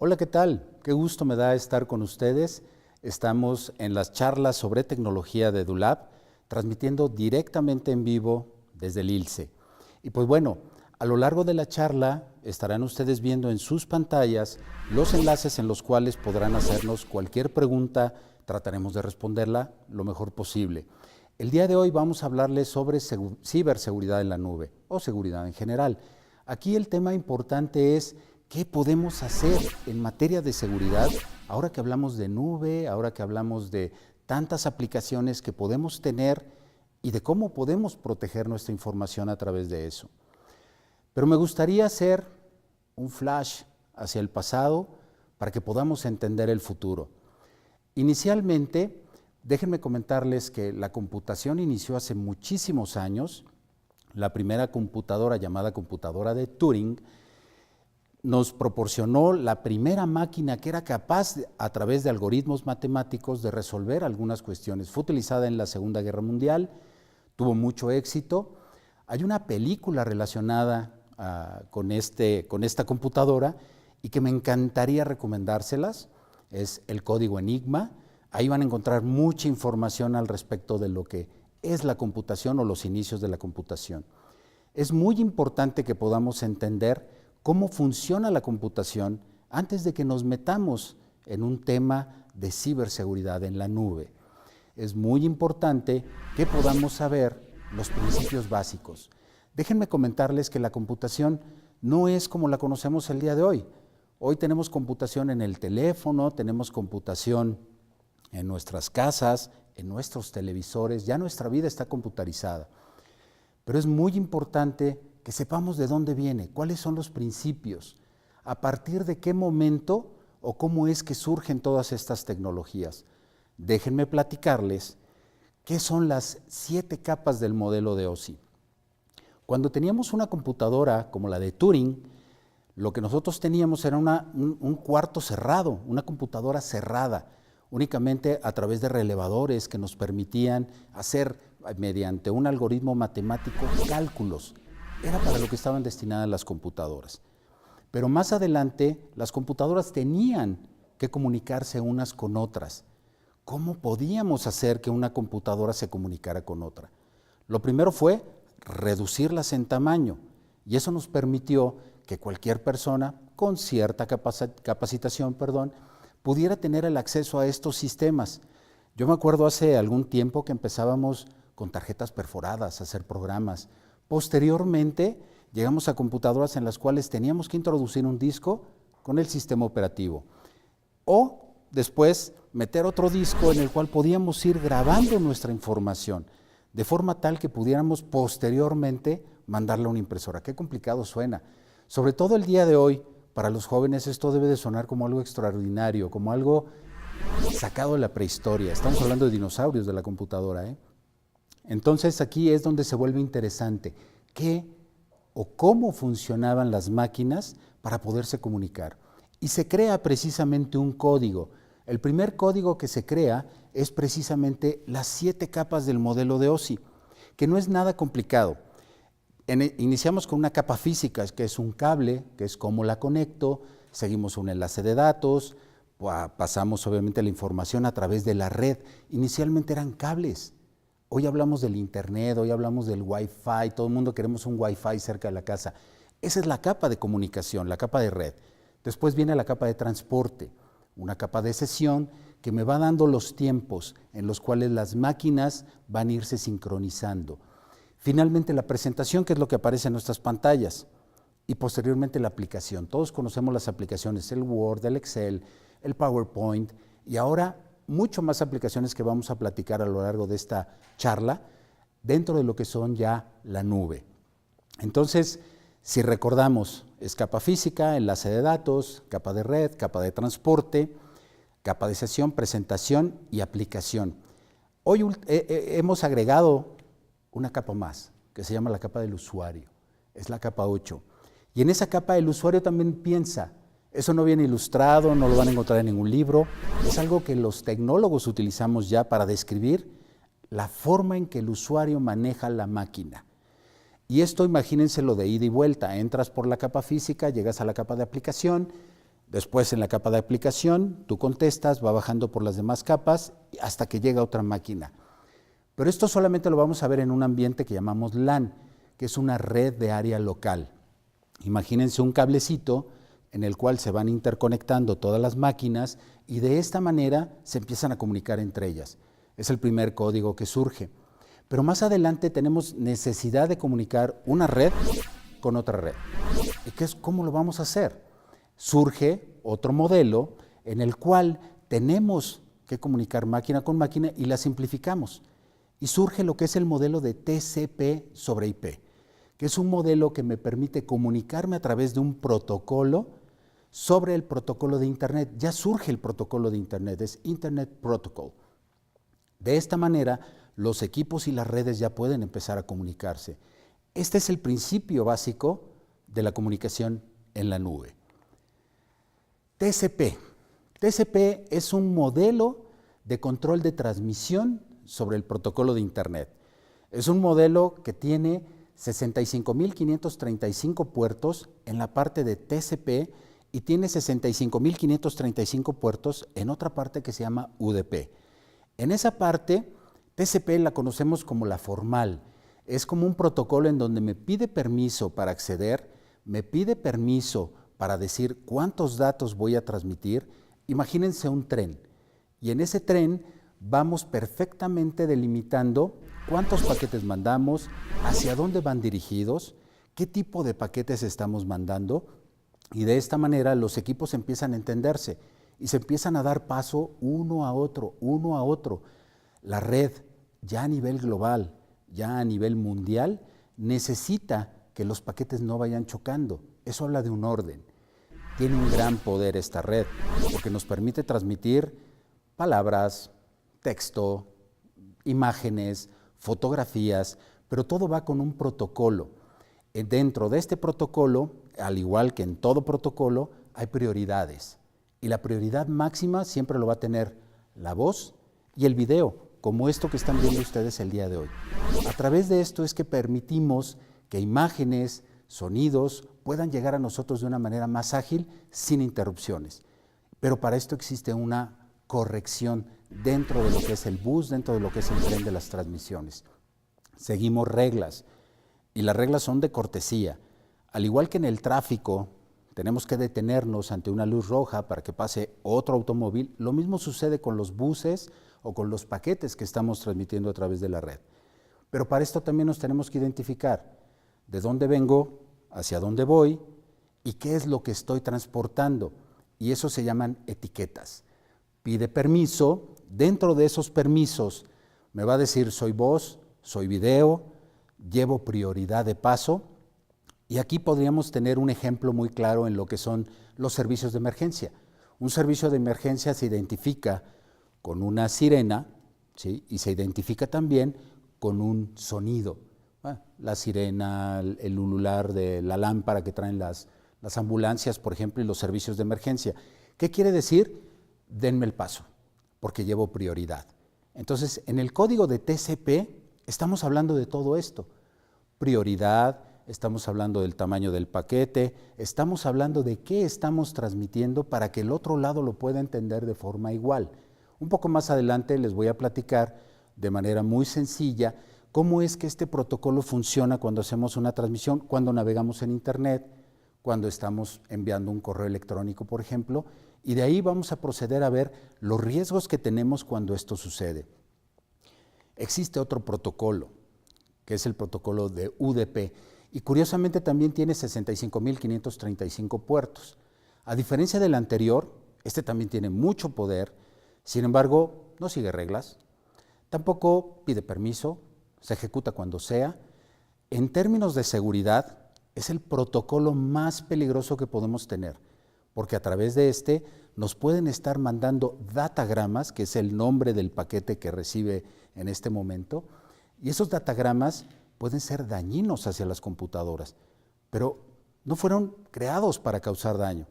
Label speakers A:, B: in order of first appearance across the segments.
A: Hola, ¿qué tal? Qué gusto me da estar con ustedes. Estamos en las charlas sobre tecnología de EduLab, transmitiendo directamente en vivo desde el ILSE. Y pues bueno, a lo largo de la charla estarán ustedes viendo en sus pantallas los enlaces en los cuales podrán hacernos cualquier pregunta, trataremos de responderla lo mejor posible. El día de hoy vamos a hablarles sobre ciberseguridad en la nube o seguridad en general. Aquí el tema importante es qué podemos hacer en materia de seguridad ahora que hablamos de nube, ahora que hablamos de tantas aplicaciones que podemos tener y de cómo podemos proteger nuestra información a través de eso. Pero me gustaría hacer un flash hacia el pasado para que podamos entender el futuro. Inicialmente, déjenme comentarles que la computación inició hace muchísimos años. La primera computadora, llamada computadora de Turing, nos proporcionó la primera máquina que era capaz, a través de algoritmos matemáticos, de resolver algunas cuestiones. Fue utilizada en la Segunda Guerra Mundial, tuvo mucho éxito. Hay una película relacionada con esta computadora y que me encantaría recomendárselas, es El Código Enigma. Ahí van a encontrar mucha información al respecto de lo que es la computación o los inicios de la computación. Es muy importante que podamos entender cómo funciona la computación antes de que nos metamos en un tema de ciberseguridad en la nube. Es muy importante que podamos saber los principios básicos. Déjenme comentarles que la computación no es como la conocemos el día de hoy. Hoy tenemos computación en el teléfono, tenemos computación en nuestras casas, en nuestros televisores, ya nuestra vida está computarizada. Pero es muy importante que sepamos de dónde viene, cuáles son los principios, a partir de qué momento o cómo es que surgen todas estas tecnologías. Déjenme platicarles qué son las 7 capas del modelo de OSI. Cuando teníamos una computadora como la de Turing, lo que nosotros teníamos era un cuarto cerrado, una computadora cerrada, únicamente a través de relevadores que nos permitían hacer, mediante un algoritmo matemático, cálculos. Era para lo que estaban destinadas las computadoras. Pero más adelante, las computadoras tenían que comunicarse unas con otras. ¿Cómo podíamos hacer que una computadora se comunicara con otra? Lo primero fue reducirlas en tamaño, y eso nos permitió que cualquier persona con cierta capacitación, pudiera tener el acceso a estos sistemas. Yo me acuerdo hace algún tiempo que empezábamos con tarjetas perforadas a hacer programas. Posteriormente llegamos a computadoras en las cuales teníamos que introducir un disco con el sistema operativo o después meter otro disco en el cual podíamos ir grabando nuestra información de forma tal que pudiéramos posteriormente mandarla a una impresora. Qué complicado suena. Sobre todo el día de hoy, para los jóvenes esto debe de sonar como algo extraordinario, como algo sacado de la prehistoria. Estamos hablando de dinosaurios de la computadora, ¿eh? Entonces aquí es donde se vuelve interesante qué o cómo funcionaban las máquinas para poderse comunicar. Y se crea precisamente un código. El primer código que se crea es precisamente las 7 capas del modelo de OSI, que no es nada complicado. Iniciamos con una capa física, que es un cable, que es cómo la conecto, seguimos un enlace de datos, pasamos obviamente la información a través de la red. Inicialmente eran cables. Hoy hablamos del internet, hoy hablamos del Wi-Fi, todo el mundo queremos un Wi-Fi cerca de la casa. Esa es la capa de comunicación, la capa de red. Después viene la capa de transporte, una capa de sesión que me va dando los tiempos en los cuales las máquinas van a irse sincronizando. Finalmente la presentación, que es lo que aparece en nuestras pantallas, y posteriormente la aplicación. Todos conocemos las aplicaciones, el Word, el Excel, el PowerPoint, y ahora mucho más aplicaciones que vamos a platicar a lo largo de esta charla, dentro de lo que son ya la nube. Entonces, si recordamos, es capa física, enlace de datos, capa de red, capa de transporte, capa de sesión, presentación y aplicación. Hoy hemos agregado una capa más, que se llama la capa del usuario, es la capa 8. Y en esa capa el usuario también piensa. Eso no viene ilustrado, no lo van a encontrar en ningún libro, es algo que los tecnólogos utilizamos ya para describir la forma en que el usuario maneja la máquina. Y esto imagínenselo de ida y vuelta, entras por la capa física, llegas a la capa de aplicación, Después en la capa de aplicación, tú contestas, va bajando por las demás capas hasta que llega a otra máquina. Pero esto solamente lo vamos a ver en un ambiente que llamamos LAN, que es una red de área local. Imagínense un cablecito en el cual se van interconectando todas las máquinas y de esta manera se empiezan a comunicar entre ellas. Es el primer código que surge. Pero más adelante tenemos necesidad de comunicar una red con otra red. ¿Y cómo lo vamos a hacer? Surge otro modelo en el cual tenemos que comunicar máquina con máquina y la simplificamos. Y surge lo que es el modelo de TCP sobre IP, que es un modelo que me permite comunicarme a través de un protocolo sobre el protocolo de Internet. Ya surge el protocolo de Internet, es Internet Protocol. De esta manera, los equipos y las redes ya pueden empezar a comunicarse. Este es el principio básico de la comunicación en la nube. TCP. TCP es un modelo de control de transmisión sobre el protocolo de Internet. Es un modelo que tiene 65.535 puertos en la parte de TCP y tiene 65.535 puertos en otra parte que se llama UDP. En esa parte, TCP la conocemos como la formal. Es como un protocolo en donde me pide permiso para acceder, me pide permiso para decir cuántos datos voy a transmitir. Imagínense un tren y en ese tren vamos perfectamente delimitando cuántos paquetes mandamos, hacia dónde van dirigidos, qué tipo de paquetes estamos mandando y de esta manera los equipos empiezan a entenderse y se empiezan a dar paso uno a otro, uno a otro. La red ya a nivel global, ya a nivel mundial, necesita que los paquetes no vayan chocando. Eso habla de un orden. Tiene un gran poder esta red porque nos permite transmitir palabras, texto, imágenes, fotografías, pero todo va con un protocolo. Dentro de este protocolo, al igual que en todo protocolo, hay prioridades. Y la prioridad máxima siempre lo va a tener la voz y el video, como esto que están viendo ustedes el día de hoy. A través de esto es que permitimos que imágenes, sonidos puedan llegar a nosotros de una manera más ágil, sin interrupciones. Pero para esto existe una corrección dentro de lo que es el bus, dentro de lo que es el tren de las transmisiones. Seguimos reglas y las reglas son de cortesía. Al igual que en el tráfico, tenemos que detenernos ante una luz roja para que pase otro automóvil, lo mismo sucede con los buses o con los paquetes que estamos transmitiendo a través de la red. Pero para esto también nos tenemos que identificar de dónde vengo, hacia dónde voy y qué es lo que estoy transportando. Y eso se llaman etiquetas. Pide permiso, dentro de esos permisos me va a decir soy voz, soy video, llevo prioridad de paso. Y aquí podríamos tener un ejemplo muy claro en lo que son los servicios de emergencia. Un servicio de emergencia se identifica con una sirena, ¿sí? Y se identifica también con un sonido. La sirena, el ulular de la lámpara que traen las ambulancias, por ejemplo, y los servicios de emergencia. ¿Qué quiere decir? Denme el paso, porque llevo prioridad. Entonces, en el código de TCP estamos hablando de todo esto. Prioridad, estamos hablando del tamaño del paquete, estamos hablando de qué estamos transmitiendo para que el otro lado lo pueda entender de forma igual. Un poco más adelante les voy a platicar de manera muy sencilla cómo es que este protocolo funciona cuando hacemos una transmisión, cuando navegamos en Internet, cuando estamos enviando un correo electrónico, por ejemplo, y de ahí vamos a proceder a ver los riesgos que tenemos cuando esto sucede. Existe otro protocolo, que es el protocolo de UDP, y curiosamente también tiene 65.535 puertos. A diferencia del anterior, este también tiene mucho poder, sin embargo, no sigue reglas, tampoco pide permiso, se ejecuta cuando sea. En términos de seguridad, es el protocolo más peligroso que podemos tener, porque a través de este nos pueden estar mandando datagramas, que es el nombre del paquete que recibe en este momento, y esos datagramas pueden ser dañinos hacia las computadoras, pero no fueron creados para causar daño,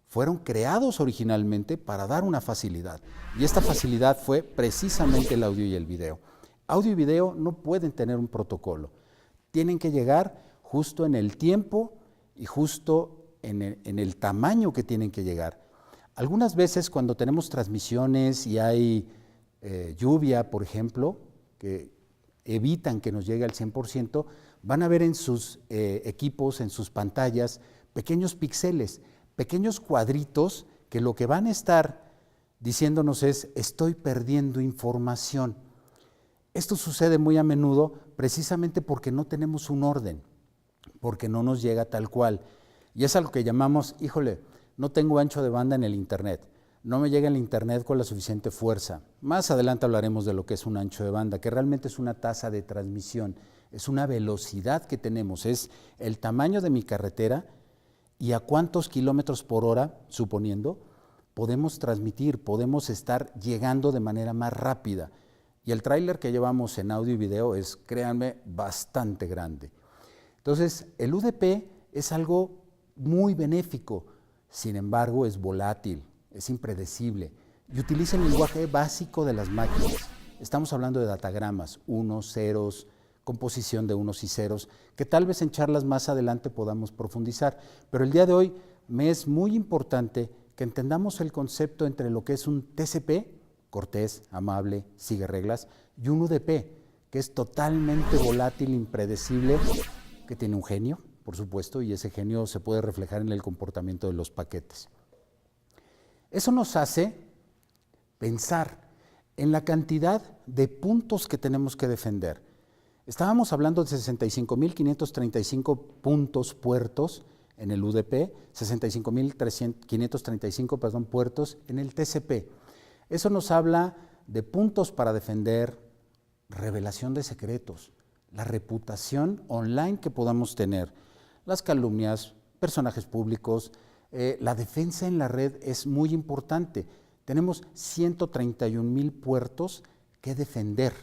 A: fueron creados originalmente para dar una facilidad, y esta facilidad fue precisamente el audio y el video. Audio y video no pueden tener un protocolo, tienen que llegar justo en el tiempo y justo en el tamaño que tienen que llegar. Algunas veces cuando tenemos transmisiones y hay lluvia, por ejemplo, que evitan que nos llegue al 100%, van a ver en sus equipos, en sus pantallas, pequeños píxeles, pequeños cuadritos que lo que van a estar diciéndonos es: estoy perdiendo información. Esto sucede muy a menudo precisamente porque no tenemos un orden, porque no nos llega tal cual. Y es algo que llamamos: híjole, no tengo ancho de banda en el internet, no me llega el internet con la suficiente fuerza. Más adelante hablaremos de lo que es un ancho de banda, que realmente es una tasa de transmisión, es una velocidad que tenemos, es el tamaño de mi carretera y a cuántos kilómetros por hora, suponiendo, podemos transmitir, podemos estar llegando de manera más rápida. Y el tráiler que llevamos en audio y video es, créanme, bastante grande. Entonces, el UDP es algo muy benéfico, sin embargo, es volátil, es impredecible y utiliza el lenguaje básico de las máquinas. Estamos hablando de datagramas, unos, ceros, composición de unos y ceros, que tal vez en charlas más adelante podamos profundizar. Pero el día de hoy me es muy importante que entendamos el concepto entre lo que es un TCP, cortés, amable, sigue reglas, y un UDP, que es totalmente volátil, impredecible, que tiene un genio, por supuesto, y ese genio se puede reflejar en el comportamiento de los paquetes. Eso nos hace pensar en la cantidad de puntos que tenemos que defender. Estábamos hablando de 65.535 puntos puertos en el UDP, 65.535 puertos en el TCP. Eso nos habla de puntos para defender revelación de secretos, la reputación online que podamos tener, las calumnias, personajes públicos, la defensa en la red es muy importante. Tenemos 131,000 puertos que defender.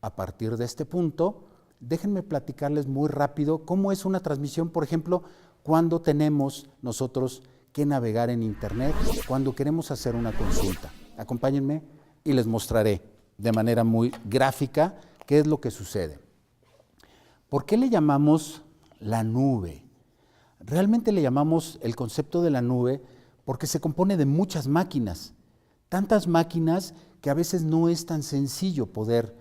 A: A partir de este punto, déjenme platicarles muy rápido cómo es una transmisión, por ejemplo, cuando tenemos nosotros que navegar en internet, cuando queremos hacer una consulta. Acompáñenme y les mostraré de manera muy gráfica qué es lo que sucede. ¿Por qué le llamamos la nube? Realmente le llamamos el concepto de la nube porque se compone de muchas máquinas, tantas máquinas que a veces no es tan sencillo poder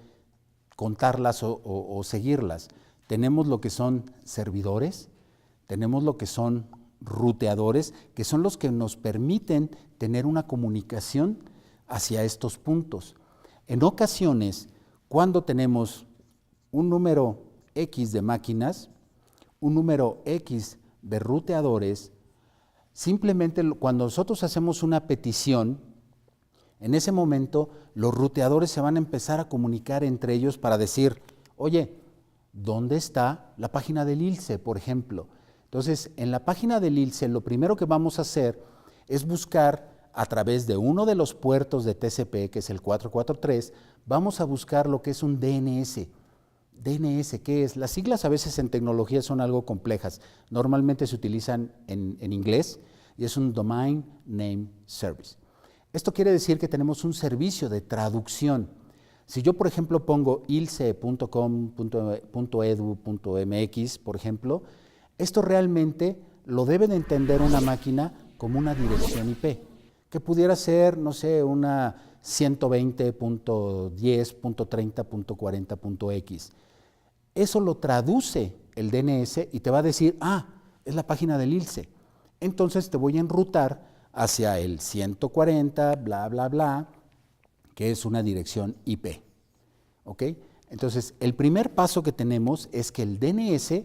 A: contarlas o seguirlas. Tenemos lo que son servidores, tenemos lo que son ruteadores, que son los que nos permiten tener una comunicación hacia estos puntos. En ocasiones, cuando tenemos un número X de máquinas, un número X de ruteadores, simplemente cuando nosotros hacemos una petición, en ese momento los ruteadores se van a empezar a comunicar entre ellos para decir: oye, ¿dónde está la página del ILSE, por ejemplo? Entonces, en la página del ILSE, lo primero que vamos a hacer es buscar a través de uno de los puertos de TCP, que es el 443, vamos a buscar lo que es un DNS. DNS, ¿qué es? Las siglas a veces en tecnología son algo complejas. Normalmente se utilizan en inglés y es un Domain Name Service. Esto quiere decir que tenemos un servicio de traducción. Si yo, por ejemplo, pongo ilse.com.edu.mx, por ejemplo, esto realmente lo debe de entender una máquina como una dirección IP, que pudiera ser, no sé, una 120.10.30.40.x. Eso lo traduce el DNS y te va a decir: ah, es la página del ILSE. Entonces te voy a enrutar hacia el 140, bla, bla, bla, que es una dirección IP. ¿Ok? Entonces, el primer paso que tenemos es que el DNS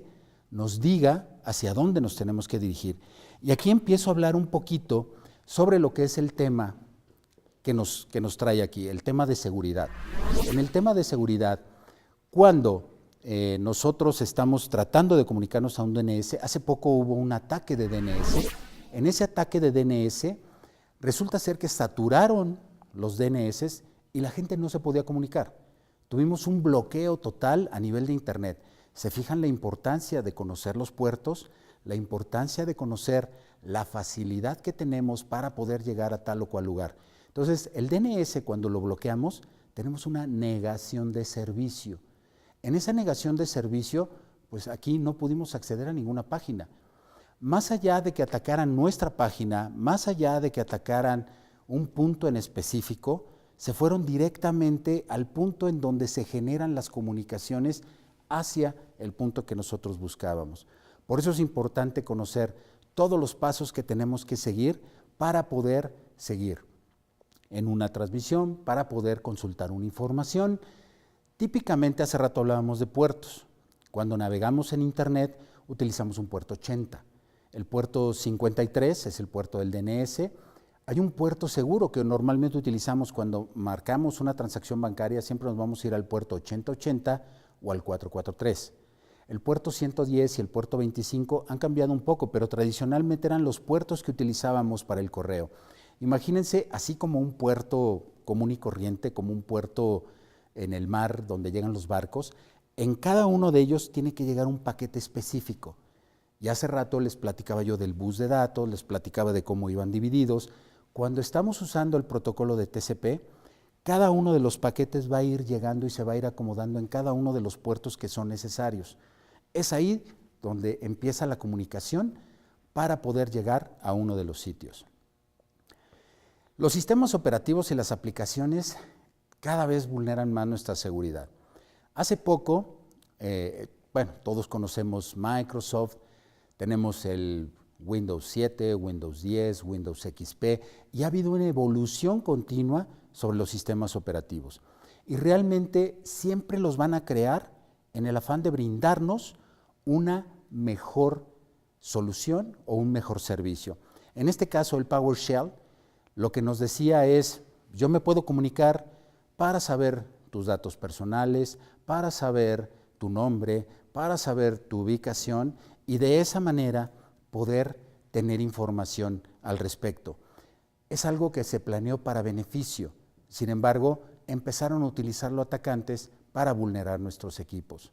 A: nos diga hacia dónde nos tenemos que dirigir. Y aquí empiezo a hablar un poquito sobre lo que es el tema que nos trae aquí, el tema de seguridad. En el tema de seguridad, cuando nosotros estamos tratando de comunicarnos a un DNS, hace poco hubo un ataque de DNS. En ese ataque de DNS resulta ser que saturaron los DNS y la gente no se podía comunicar. Tuvimos un bloqueo total a nivel de internet. ¿Se fijan la importancia de conocer los puertos? La importancia de conocer la facilidad que tenemos para poder llegar a tal o cual lugar. Entonces, el DNS, cuando lo bloqueamos, tenemos una negación de servicio. En esa negación de servicio, pues aquí no pudimos acceder a ninguna página. más allá de que atacaran nuestra página, más allá de que atacaran un punto en específico, se fueron directamente al punto en donde se generan las comunicaciones hacia el punto que nosotros buscábamos. Por eso es importante conocer todos los pasos que tenemos que seguir para poder seguir en una transmisión, para poder consultar una información. Típicamente, hace rato hablábamos de puertos. Cuando navegamos en Internet, utilizamos un puerto 80. El puerto 53 es el puerto del DNS. Hay un puerto seguro que normalmente utilizamos cuando marcamos una transacción bancaria, siempre nos vamos a ir al puerto 8080 o al 443. El puerto 110 y el puerto 25 han cambiado un poco, pero tradicionalmente eran los puertos que utilizábamos para el correo. Imagínense, así como un puerto común y corriente, como un puerto en el mar donde llegan los barcos, en cada uno de ellos tiene que llegar un paquete específico. Y hace rato les platicaba yo del bus de datos, les platicaba de cómo iban divididos. Cuando estamos usando el protocolo de TCP, cada uno de los paquetes va a ir llegando y se va a ir acomodando en cada uno de los puertos que son necesarios. Es ahí donde empieza la comunicación para poder llegar a uno de los sitios. Los sistemas operativos y las aplicaciones cada vez vulneran más nuestra seguridad. Hace poco, todos conocemos Microsoft, tenemos el Windows 7, Windows 10, Windows XP, y ha habido una evolución continua sobre los sistemas operativos. Y realmente siempre los van a crear en el afán de brindarnos una mejor solución o un mejor servicio. En este caso, el PowerShell lo que nos decía es, yo me puedo comunicar para saber tus datos personales, para saber tu nombre, para saber tu ubicación y de esa manera poder tener información al respecto. Es algo que se planeó para beneficio, sin embargo, empezaron a utilizarlo atacantes para vulnerar nuestros equipos.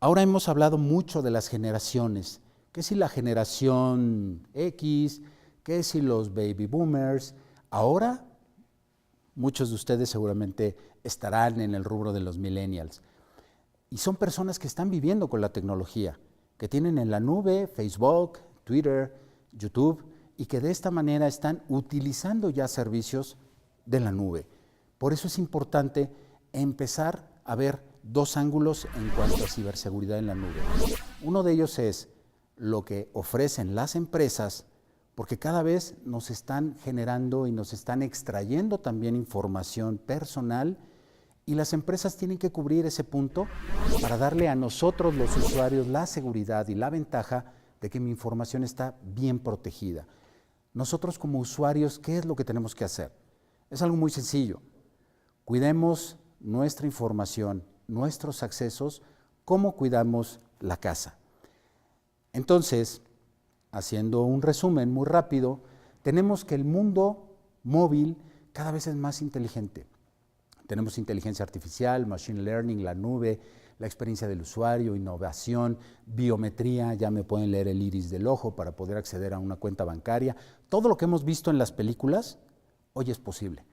A: Ahora hemos hablado mucho de las generaciones, que si la generación X, que si los baby boomers. Ahora muchos de ustedes seguramente estarán en el rubro de los millennials. Y son personas que están viviendo con la tecnología, que tienen en la nube Facebook, Twitter, YouTube, y que de esta manera están utilizando ya servicios de la nube. Por eso es importante empezar a ver dos ángulos en cuanto a ciberseguridad en la nube. Uno de ellos es lo que ofrecen las empresas, porque cada vez nos están generando y nos están extrayendo también información personal y las empresas tienen que cubrir ese punto para darle a nosotros los usuarios la seguridad y la ventaja de que mi información está bien protegida. Nosotros como usuarios, ¿qué es lo que tenemos que hacer? Es algo muy sencillo. Cuidemos nuestra información, nuestros accesos, como cuidamos la casa. Entonces, haciendo un resumen muy rápido, tenemos que el mundo móvil cada vez es más inteligente. Tenemos inteligencia artificial, machine learning, la nube, la experiencia del usuario, innovación, biometría, ya me pueden leer el iris del ojo para poder acceder a una cuenta bancaria. Todo lo que hemos visto en las películas, hoy es posible,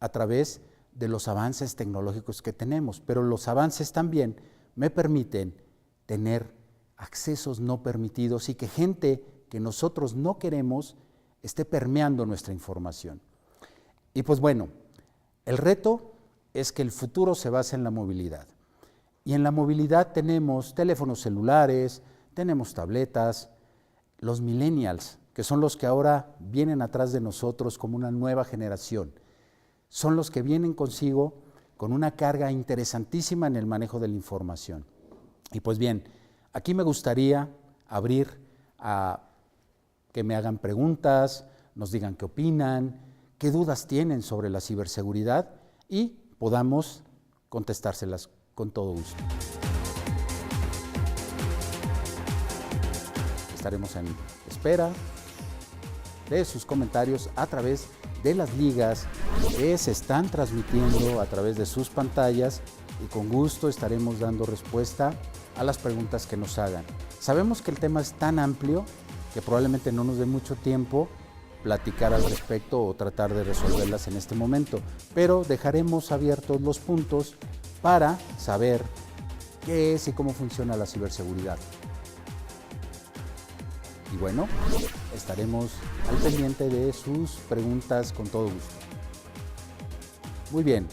A: a través de los avances tecnológicos que tenemos, pero los avances también me permiten tener accesos no permitidos y que gente que nosotros no queremos esté permeando nuestra información. Y pues bueno, el reto es que el futuro se basa en la movilidad. Y en la movilidad tenemos teléfonos celulares, tenemos tabletas, los millennials, que son los que ahora vienen atrás de nosotros como una nueva generación. Son los que vienen consigo con una carga interesantísima en el manejo de la información. Y pues bien, aquí me gustaría abrir a que me hagan preguntas, nos digan qué opinan, qué dudas tienen sobre la ciberseguridad y podamos contestárselas con todo gusto. Estaremos en espera de sus comentarios a través de las ligas que se están transmitiendo a través de sus pantallas y con gusto estaremos dando respuesta a las preguntas que nos hagan. Sabemos que el tema es tan amplio que probablemente no nos dé mucho tiempo platicar al respecto o tratar de resolverlas en este momento, pero dejaremos abiertos los puntos para saber qué es y cómo funciona la ciberseguridad. Y bueno, estaremos al pendiente de sus preguntas con todo gusto. Muy bien.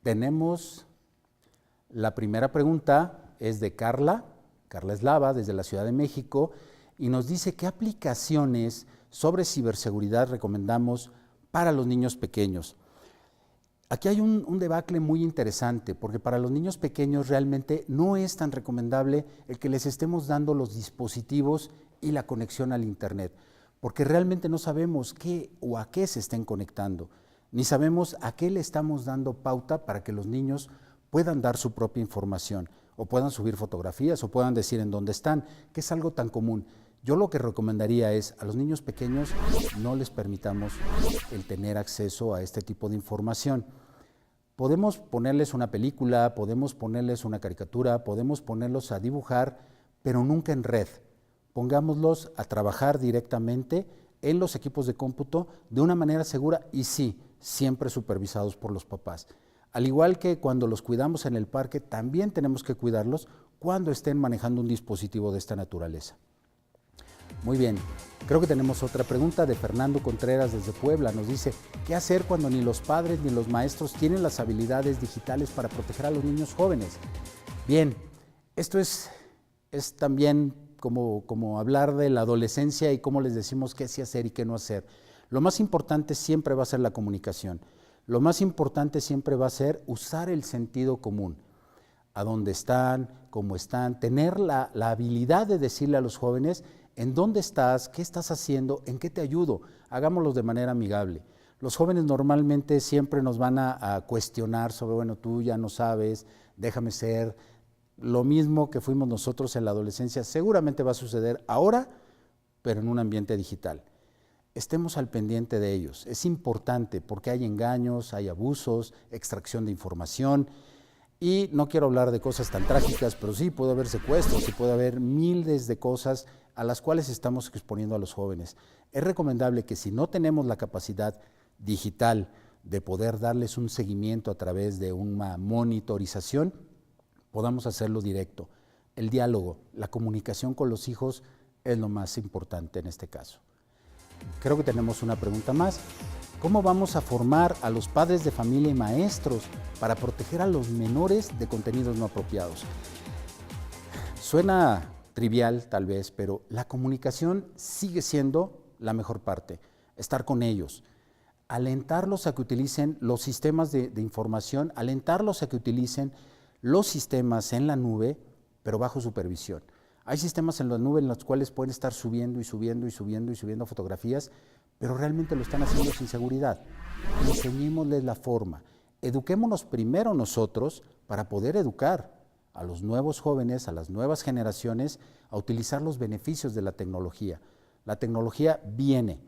A: Tenemos la primera pregunta, es de Carla Eslava, desde la Ciudad de México, y nos dice qué aplicaciones sobre ciberseguridad recomendamos para los niños pequeños. Aquí hay un debacle muy interesante, porque para los niños pequeños realmente no es tan recomendable el que les estemos dando los dispositivos y la conexión al Internet, porque realmente no sabemos qué o a qué se estén conectando, ni sabemos a qué le estamos dando pauta para que los niños puedan dar su propia información, o puedan subir fotografías, o puedan decir en dónde están, que es algo tan común. Yo lo que recomendaría es, a los niños pequeños no les permitamos el tener acceso a este tipo de información. Podemos ponerles una película, podemos ponerles una caricatura, podemos ponerlos a dibujar, pero nunca en red. Pongámoslos a trabajar directamente en los equipos de cómputo de una manera segura y sí, siempre supervisados por los papás. Al igual que cuando los cuidamos en el parque, también tenemos que cuidarlos cuando estén manejando un dispositivo de esta naturaleza. Muy bien, creo que tenemos otra pregunta de Fernando Contreras desde Puebla. Nos dice, ¿qué hacer cuando ni los padres ni los maestros tienen las habilidades digitales para proteger a los niños jóvenes? Bien, esto es también como hablar de la adolescencia y cómo les decimos qué sí hacer y qué no hacer. Lo más importante siempre va a ser la comunicación. Lo más importante siempre va a ser usar el sentido común. A dónde están, cómo están, tener la habilidad de decirle a los jóvenes en dónde estás, qué estás haciendo, en qué te ayudo. Hagámoslo de manera amigable. Los jóvenes normalmente siempre nos van a cuestionar sobre, bueno, tú ya no sabes, déjame ser. Lo mismo que fuimos nosotros en la adolescencia, seguramente va a suceder ahora, pero en un ambiente digital. Estemos al pendiente de ellos. Es importante porque hay engaños, hay abusos, extracción de información. Y no quiero hablar de cosas tan trágicas, pero sí puede haber secuestros y puede haber miles de cosas a las cuales estamos exponiendo a los jóvenes. Es recomendable que si no tenemos la capacidad digital de poder darles un seguimiento a través de una monitorización, podamos hacerlo directo. El diálogo, la comunicación con los hijos es lo más importante en este caso. Creo que tenemos una pregunta más. ¿Cómo vamos a formar a los padres de familia y maestros para proteger a los menores de contenidos no apropiados? Suena trivial tal vez, pero la comunicación sigue siendo la mejor parte. Estar con ellos, alentarlos a que utilicen los sistemas de información, alentarlos a que utilicen los sistemas en la nube, pero bajo supervisión. Hay sistemas en la nube en los cuales pueden estar subiendo y subiendo y subiendo y subiendo fotografías, pero realmente lo están haciendo sin seguridad. Enseñémosles la forma. Eduquémonos primero nosotros para poder educar a los nuevos jóvenes, a las nuevas generaciones, a utilizar los beneficios de la tecnología. La tecnología viene,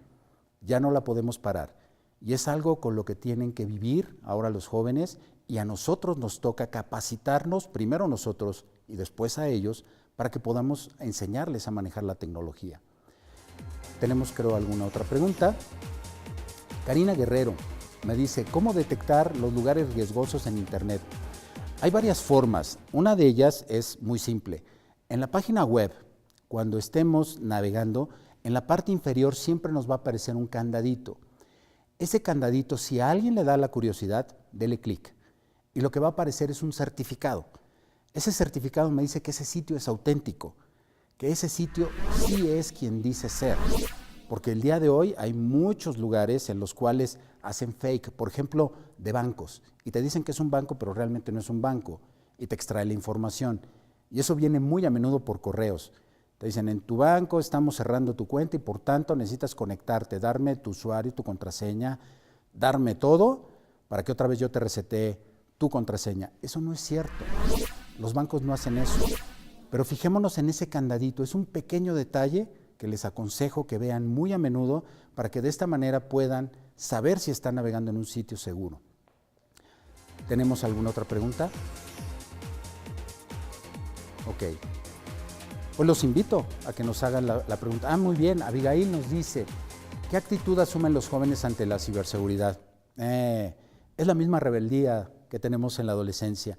A: ya no la podemos parar. Y es algo con lo que tienen que vivir ahora los jóvenes y a nosotros nos toca capacitarnos, primero nosotros y después a ellos, para que podamos enseñarles a manejar la tecnología. Tenemos, creo, alguna otra pregunta. Karina Guerrero me dice, ¿cómo detectar los lugares riesgosos en Internet? Hay varias formas. Una de ellas es muy simple. En la página web, cuando estemos navegando, en la parte inferior siempre nos va a aparecer un candadito. Ese candadito, si a alguien le da la curiosidad, dele clic. Y lo que va a aparecer es un certificado. Ese certificado me dice que ese sitio es auténtico, que ese sitio sí es quien dice ser. Porque el día de hoy hay muchos lugares en los cuales hacen fake, por ejemplo, de bancos. Y te dicen que es un banco, pero realmente no es un banco. Y te extrae la información. Y eso viene muy a menudo por correos. Te dicen, en tu banco estamos cerrando tu cuenta y por tanto necesitas conectarte, darme tu usuario, tu contraseña, darme todo para que otra vez yo te resetee tu contraseña. Eso no es cierto. Los bancos no hacen eso. Pero fijémonos en ese candadito. Es un pequeño detalle que les aconsejo que vean muy a menudo para que de esta manera puedan saber si están navegando en un sitio seguro. ¿Tenemos alguna otra pregunta? Ok. Pues los invito a que nos hagan la pregunta. Muy bien, Abigail nos dice, ¿qué actitud asumen los jóvenes ante la ciberseguridad? Es la misma rebeldía que tenemos en la adolescencia.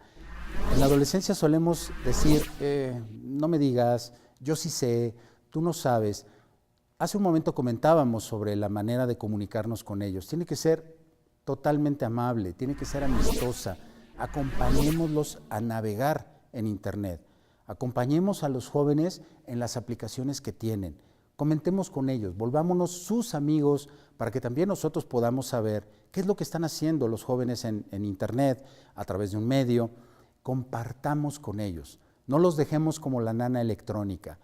A: En la adolescencia solemos decir, no me digas, yo sí sé, tú no sabes. Hace un momento comentábamos sobre la manera de comunicarnos con ellos. Tiene que ser totalmente amable, tiene que ser amistosa. Acompañémoslos a navegar en Internet. Acompañemos a los jóvenes en las aplicaciones que tienen. Comentemos con ellos, volvámonos sus amigos para que también nosotros podamos saber qué es lo que están haciendo los jóvenes en Internet, a través de un medio. Compartamos con ellos. No los dejemos como la nana electrónica.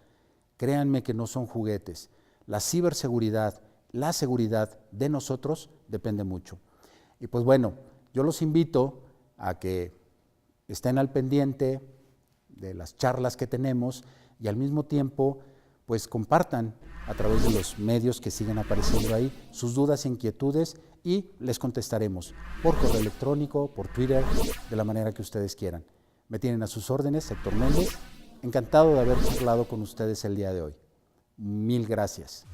A: Créanme que no son juguetes. La ciberseguridad, la seguridad de nosotros depende mucho. Y pues bueno, yo los invito a que estén al pendiente de las charlas que tenemos y al mismo tiempo pues compartan a través de los medios que siguen apareciendo ahí sus dudas e inquietudes y les contestaremos por correo electrónico, por Twitter, de la manera que ustedes quieran. Me tienen a sus órdenes, Héctor Méndez. Encantado de haber charlado con ustedes el día de hoy. Mil gracias.